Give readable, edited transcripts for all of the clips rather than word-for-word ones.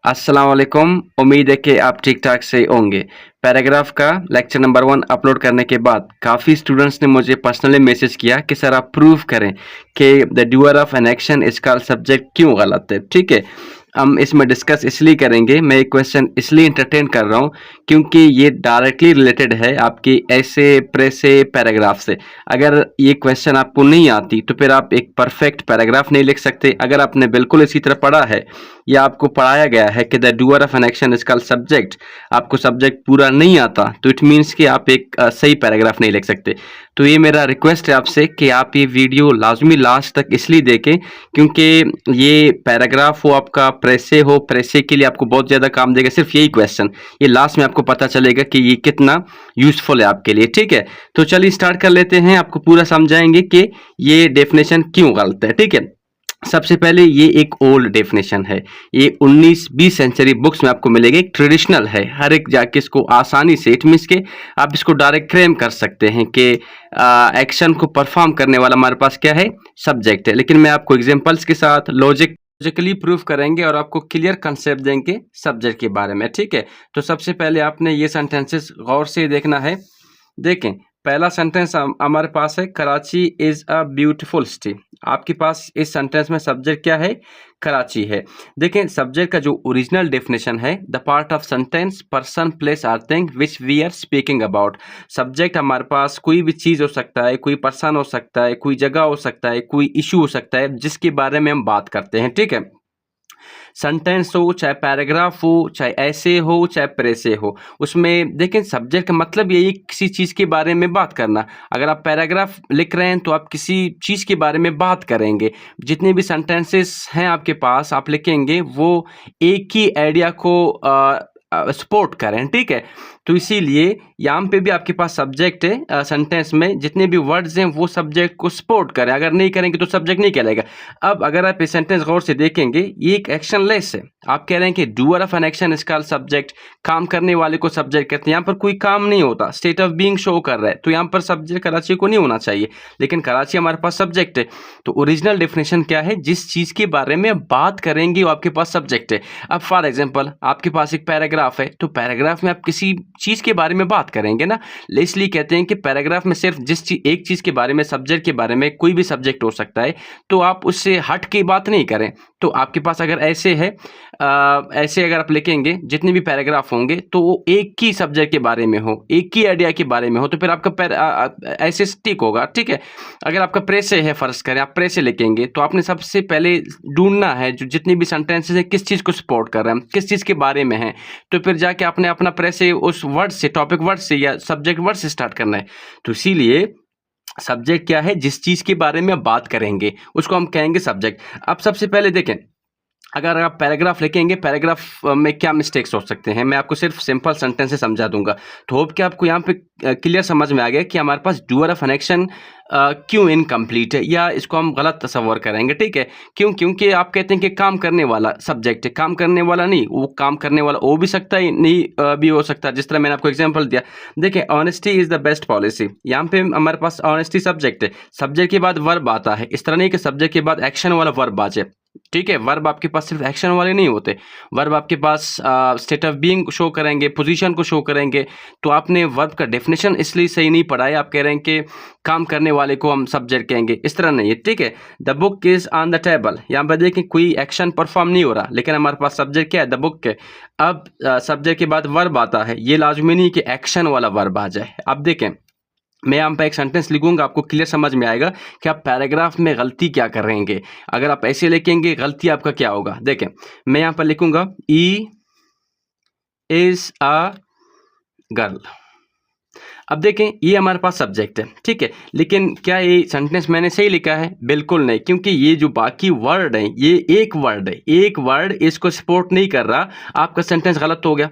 अस्सलाम वालेकुम। उम्मीद है कि आप ठीक-ठाक से होंगे। पैराग्राफ का लेक्चर नंबर 1 अपलोड करने के बाद काफ़ी स्टूडेंट्स ने मुझे पर्सनली मैसेज किया कि सर आप प्रूव करें कि the doer of an action is called subject क्यों गलत है, ठीक है? हम इसमें डिस्कस इसलिए करेंगे, मैं ये क्वेश्चन इसलिए एंटरटेन कर रहा हूँ क्योंकि ये डायरेक्टली रिलेटेड है आपकी ऐसे प्रेसे पैराग्राफ से। अगर ये क्वेश्चन आपको नहीं आती तो फिर आप एक परफेक्ट पैराग्राफ नहीं लिख सकते। अगर आपने बिल्कुल इसी तरह पढ़ा है या आपको पढ़ाया गया है कि the doer of an action is called subject, आपको सब्जेक्ट पूरा नहीं आता तो इट मीन्स कि आप एक सही पैराग्राफ नहीं लिख सकते। तो ये मेरा रिक्वेस्ट है आपसे कि आप ये वीडियो लाजमी लास्ट तक इसलिए देखें क्योंकि ये पैराग्राफ हो आपका प्रेसे के लिए आपको बहुत ज़्यादा काम देगा। सिर्फ यही क्वेश्चन ये लास्ट में आपको पता चलेगा कि ये कितना यूजफुल है आपके लिए, ठीक है? तो चलिए स्टार्ट कर लेते हैं, आपको पूरा समझाएंगे कि ये डेफिनेशन क्यों गलत है, ठीक है? सबसे पहले ये एक ओल्ड डेफिनेशन है, ये 19-20 सेंचुरी बुक्स में आपको मिलेगी। एक ट्रेडिशनल है, हर एक जाके इसको आसानी से इट मीन्स के आप इसको डायरेक्ट क्लेम कर सकते हैं कि एक्शन को परफॉर्म करने वाला हमारे पास क्या है, सब्जेक्ट है। लेकिन मैं आपको एग्जांपल्स के साथ लॉजिकली प्रूफ करेंगे और आपको क्लियर कंसेप्ट देंगे सब्जेक्ट के बारे में, ठीक है? तो सबसे पहले आपने ये सेंटेंसेस गौर से देखना है। देखें, पहला सेंटेंस हमारे पास है, Karachi is a beautiful city. आपके पास इस सेंटेंस में सब्जेक्ट क्या है, कराची है। देखें, सब्जेक्ट का जो ओरिजिनल डेफिनेशन है, the part of sentence person place or thing which we are speaking about. Subject हमारे पास कोई भी चीज़ हो सकता है, कोई पर्सन हो सकता है, कोई जगह हो सकता है, कोई इशू हो सकता है जिसके बारे में हम बात करते हैं, ठीक है? सेंटेंस हो, चाहे पैराग्राफ हो, चाहे ऐसे हो, चाहे प्रेसे हो, उसमें देखें सब्जेक्ट का मतलब यही किसी चीज़ के बारे में बात करना। अगर आप पैराग्राफ लिख रहे हैं तो आप किसी चीज़ के बारे में बात करेंगे। जितने भी सेंटेंसेस हैं आपके पास आप लिखेंगे वो एक ही आइडिया को सपोर्ट करें, ठीक है? तो इसीलिए यहाँ पे भी आपके पास सब्जेक्ट है, सेंटेंस में जितने भी वर्ड्स हैं वो सब्जेक्ट को सपोर्ट करें। अगर नहीं करेंगे तो सब्जेक्ट नहीं कहलाएगा। अब अगर आप ये सेंटेंस गौर से देखेंगे, ये एक एक्शनलेस है। आप कह रहे हैं कि doer of an action is called subject, काम करने वाले को सब्जेक्ट कहते हैं। यहाँ पर कोई काम नहीं होता, स्टेट ऑफ बीइंग शो कर रहा है, तो यहाँ पर सब्जेक्ट कराची को नहीं होना चाहिए, लेकिन कराची हमारे पास सब्जेक्ट है। तो ओरिजिनल डेफिनेशन क्या है, जिस चीज़ के बारे में बात करेंगे वो आपके पास सब्जेक्ट है। अब फॉर एग्जाम्पल आपके पास एक पैराग्राफ है, तो पैराग्राफ में आप किसी चीज़ के बारे में बात करेंगे ना, इसलिए कहते हैं कि पैराग्राफ में सिर्फ एक चीज़ के बारे में, सब्जेक्ट के बारे में, कोई भी सब्जेक्ट हो सकता है, तो आप उससे हट के बात नहीं करें। तो आपके पास अगर ऐसे है, ऐसे अगर आप लिखेंगे जितने भी पैराग्राफ होंगे तो वो एक ही सब्जेक्ट के बारे में हो, एक ही आइडिया के बारे में हो, तो फिर आपका ऐसे स्टिक होगा, ठीक है? अगर आपका प्रेसे है, फर्ज करें आप प्रेसे लिखेंगे, तो आपने सबसे पहले ढूंढना है जो जितनी भी सेंटेंसेस है किस चीज़ को सपोर्ट कर रहे हैं, किस चीज़ के बारे में है, तो फिर जाके आपने अपना प्रेसे उस वर्ड से, टॉपिक वर्ड से या सब्जेक्ट वर्ड से स्टार्ट करना है। तो इसीलिए सब्जेक्ट क्या है, जिस चीज़ के बारे में बात करेंगे उसको हम कहेंगे सब्जेक्ट। अब सबसे पहले देखें, अगर आप पैराग्राफ लिखेंगे, पैराग्राफ में क्या मिस्टेक्स हो सकते हैं, मैं आपको सिर्फ सिंपल सेंटेंस से समझा दूंगा। तो होप कि आपको यहाँ पे क्लियर समझ में आ गया कि हमारे पास डूअर ऑफ एन एक्शन क्यों इनकम्प्लीट है या इसको हम गलत तस्वर करेंगे, ठीक है? क्यों? क्योंकि आप कहते हैं कि काम करने वाला सब्जेक्ट है, काम करने वाला नहीं, वो काम करने वाला हो भी सकता है, नहीं भी हो सकता। जिस तरह मैंने आपको एग्जांपल दिया, देखिए honesty is the best policy, यहाँ पे हमारे पास ऑनेस्टी सब्जेक्ट है, सब्जेक्ट के बाद वर्ब आता है। इस तरह नहीं कि सब्जेक्ट के बाद एक्शन वाला वर्ब आ जाए, ठीक है? वर्ब आपके पास सिर्फ एक्शन वाले नहीं होते, वर्ब आपके पास स्टेट ऑफ बीइंग शो करेंगे, पोजीशन को शो करेंगे। तो आपने वर्ब का डेफिनेशन इसलिए सही नहीं पढ़ा है, आप कह रहे हैं कि काम करने वाले को हम सब्जेक्ट कहेंगे, इस तरह नहीं है, ठीक है? The book is on the table, यहाँ पर देखें कोई एक्शन परफॉर्म नहीं हो रहा, लेकिन हमारे पास सब्जेक्ट क्या है, द बुक है। अब सब्जेक्ट के बाद वर्ब आता है, ये लाजमी नहीं कि एक्शन वाला वर्ब आ जाए। अब देखें, मैं यहाँ पे एक सेंटेंस लिखूंगा, आपको क्लियर समझ में आएगा कि आप पैराग्राफ में गलती क्या करेंगे। अगर आप ऐसे लिखेंगे गलती आपका क्या होगा। देखें, मैं यहाँ पर लिखूंगा ई इज अ गर्ल। अब देखें, ये हमारे पास सब्जेक्ट है, ठीक है? लेकिन क्या ये सेंटेंस मैंने सही लिखा है? बिल्कुल नहीं, क्योंकि ये जो बाकी वर्ड है, ये एक वर्ड है, एक वर्ड इसको सपोर्ट नहीं कर रहा, आपका सेंटेंस गलत हो गया।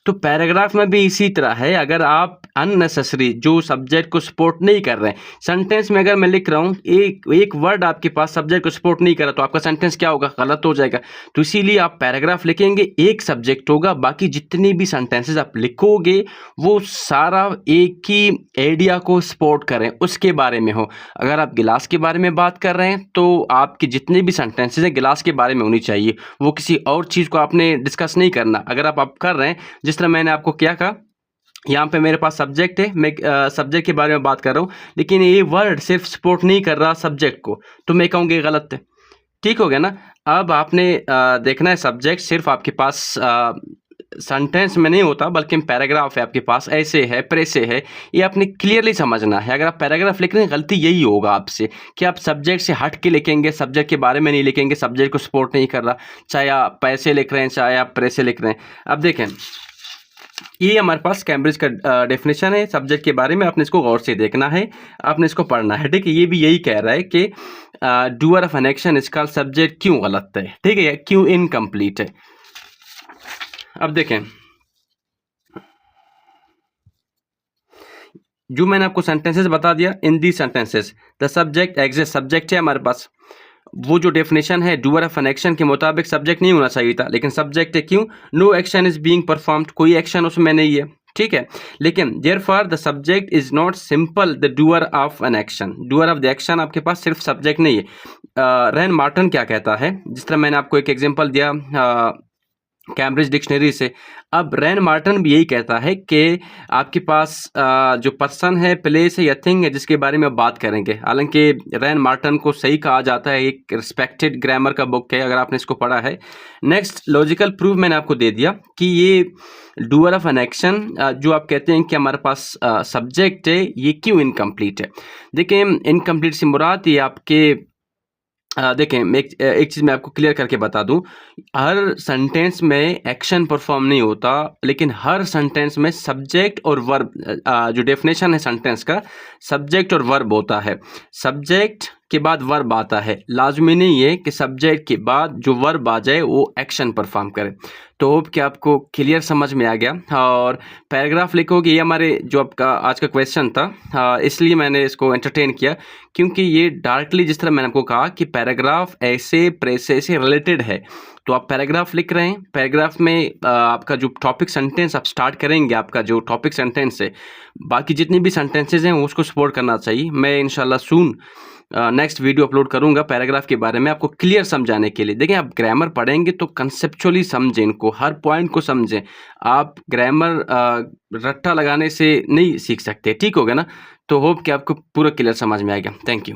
तो पैराग्राफ में भी इसी तरह है, अगर आप अननेसेसरी जो सब्जेक्ट को सपोर्ट नहीं कर रहे हैं, सेंटेंस में अगर मैं लिख रहा हूँ एक वर्ड आपके पास सब्जेक्ट को सपोर्ट नहीं कर रहा, तो आपका सेंटेंस क्या होगा, गलत हो जाएगा। तो इसीलिए आप पैराग्राफ लिखेंगे, एक सब्जेक्ट होगा, बाकी जितने भी सेंटेंसेस आप लिखोगे वो सारा एक ही आइडिया को सपोर्ट करें, उसके बारे में हो। अगर आप गिलास के बारे में बात कर रहे हैं तो आपके जितने भी सेंटेंसेस हैं गिलास के बारे में होनी चाहिए, वो किसी और चीज़ को आपने डिस्कस नहीं करना। अगर आप कर रहे हैं, जिस तरह मैंने आपको क्या कहा, यहाँ पे मेरे पास सब्जेक्ट है, मैं सब्जेक्ट के बारे में बात कर रहा हूँ, लेकिन ये वर्ड सिर्फ सपोर्ट नहीं कर रहा सब्जेक्ट को, तो मैं कहूँगी गलत है। ठीक हो गया ना। अब आपने देखना है सब्जेक्ट सिर्फ आपके पास सेंटेंस में नहीं होता, बल्कि पैराग्राफ है आपके पास, ऐसे है, प्रेसे है, ये आपने क्लियरली समझना है। अगर आप पैराग्राफ लिख रहे हैं, गलती यही होगा आपसे कि आप सब्जेक्ट से हट के लिखेंगे, सब्जेक्ट के बारे में नहीं लिखेंगे, सब्जेक्ट को सपोर्ट नहीं कर रहा, चाहे आप पैसे लिख रहे हैं, चाहे आप प्रेसे लिख रहे हैं। अब देखें, ये हमारे पास कैम्ब्रिज का डेफिनेशन है सब्जेक्ट के बारे में, आपने इसको गौर से देखना है, आपने इसको पढ़ना है। ठीक है, ये भी यही कह रहा है कि डूअर ऑफ एन एक्शन इसका सब्जेक्ट क्यों गलत है, ठीक है, क्यों इनकम्प्लीट है। अब देखें, जो मैंने आपको सेंटेंसेस बता दिया, in the sentences the subject exist, subject है हमारे पास। वो जो डेफिनेशन है डूअर ऑफ एन एक्शन के मुताबिक सब्जेक्ट नहीं होना चाहिए था, लेकिन सब्जेक्ट है, क्यों, no action is being performed, कोई एक्शन उसमें नहीं है। ठीक है, लेकिन therefore the subject is not simple the doer of an action, doer of the action आपके पास सिर्फ सब्जेक्ट नहीं है। रैन मार्टन क्या कहता है, जिस तरह मैंने आपको एक एग्जांपल दिया कैम्ब्रिज डिक्शनरी से, अब रैन मार्टन भी यही कहता है कि आपके पास जो पर्सन है, प्लेस है या थिंग है जिसके बारे में बात करेंगे। हालांकि रैन मार्टन को सही कहा जाता है, एक रिस्पेक्टेड ग्रामर का बुक है, अगर आपने इसको पढ़ा है। नेक्स्ट लॉजिकल प्रूफ मैंने आपको दे दिया कि ये डूअर ऑफ एन एक्शन जो आप कहते हैं कि हमारे पास सब्जेक्ट है, ये क्यों इनकम्प्लीट है। देखिए, इनकम्प्लीट से मुराद ये आपके देखें, मैं एक चीज़ मैं आपको क्लियर करके बता दूं, हर सेंटेंस में एक्शन परफॉर्म नहीं होता, लेकिन हर सेंटेंस में सब्जेक्ट और वर्ब, जो डेफिनेशन है सेंटेंस का, सब्जेक्ट और वर्ब होता है। सब्जेक्ट के बाद वर्ब आता है, लाजमी नहीं है कि सब्जेक्ट के बाद जो वर्ब आ जाए वो एक्शन परफॉर्म करे। तो होप कि आपको क्लियर समझ में आ गया। और पैराग्राफ लिखोगे, ये हमारे जो आपका आज का क्वेश्चन था, इसलिए मैंने इसको एंटरटेन किया, क्योंकि ये डायरेक्टली जिस तरह मैंने आपको कहा कि पैराग्राफ ऐसे प्रेसे से रिलेटेड है, तो आप पैराग्राफ लिख रहे हैं, पैराग्राफ में आपका जो टॉपिक सेंटेंस आप स्टार्ट करेंगे, आपका जो टॉपिक सेंटेंस है, बाकी जितनी भी सेंटेंसेज हैं उसको सपोर्ट करना चाहिए। मैं इंशाल्लाह सून नेक्स्ट वीडियो अपलोड करूंगा पैराग्राफ के बारे में, आपको क्लियर समझाने के लिए। देखिए, आप ग्रामर पढ़ेंगे तो कंसेप्चुअली समझें इनको, हर पॉइंट को समझें। आप ग्रामर रट्टा लगाने से नहीं सीख सकते। ठीक हो गया ना। तो होप कि आपको पूरा क्लियर समझ में आएगा। Thank you.